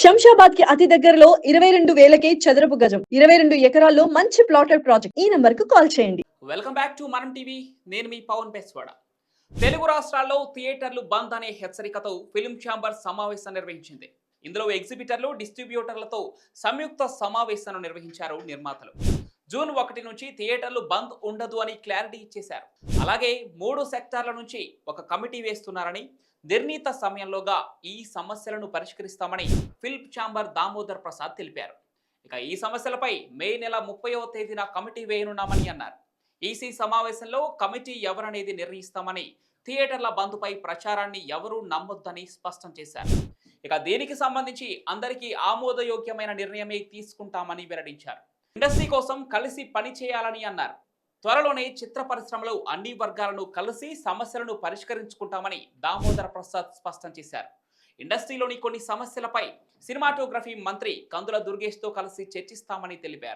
శంషాబాద్ కి అతి దగ్గరలో 22,000కే చదరపు గజం 22 ఎకరాల్లో మంచి ప్లాటెడ్ ప్రాజెక్ట్. ఈ నంబర్ కు కాల్ చేయండి. వెల్కమ్ బ్యాక్ టు మనం టీవీ. నేను మీ పవన్ పేస్వాడ. తెలుగు రాష్ట్రాల్లో థియేటర్లు బంద్ అనే హెచ్చరికతో ఫిల్మ్ ఛాంబర్ సమావేశం నిర్వహించింది. ఇందులో ఎగ్జిబిటర్లు, డిస్ట్రిబ్యూటర్లతో సంయుక్త సమావేశాన్ని నిర్వహించారు నిర్మాతలు. జూన్ 1 నుంచి థియేటర్లు బంద్ ఉండదు అని క్లారిటీ ఇచ్చేశారు. అలాగే 3 సెక్టార్ల నుంచి ఒక కమిటీ వేస్తున్నారని, నిర్ణీత సమయంలోగా ఈ సమస్యలను పరిష్కరిస్తామని ఫిల్మ్ ఛాంబర్ దామోదర్ ప్రసాద్ తెలిపారు. ఇక ఈ సమస్యలపై మే నెల 30వ తేదీన కమిటీ వేయనున్నామని అన్నారు. ఈసీ సమావేశంలో కమిటీ ఎవరనేది నిర్ణయిస్తామని, థియేటర్ల బంద్పై ప్రచారాన్ని ఎవరూ నమ్మొద్దని స్పష్టం చేశారు. ఇక దీనికి సంబంధించి అందరికీ ఆమోదయోగ్యమైన నిర్ణయమే తీసుకుంటామని వెల్లడించారు. ఇండస్ట్రీ కోసం కలిసి పనిచేయాలని అన్నారు. త్వరలోనే చిత్ర పరిశ్రమలో అన్ని వర్గాలను కలిసి సమస్యలను పరిష్కరించుకుంటామని దామోదర ప్రసాద్ స్పష్టం చేశారు. ఇండస్ట్రీలోని కొన్ని సమస్యలపై సినిమాటోగ్రఫీ మంత్రి కందుల దుర్గేష్తో కలిసి చర్చిస్తామని తెలిపారు.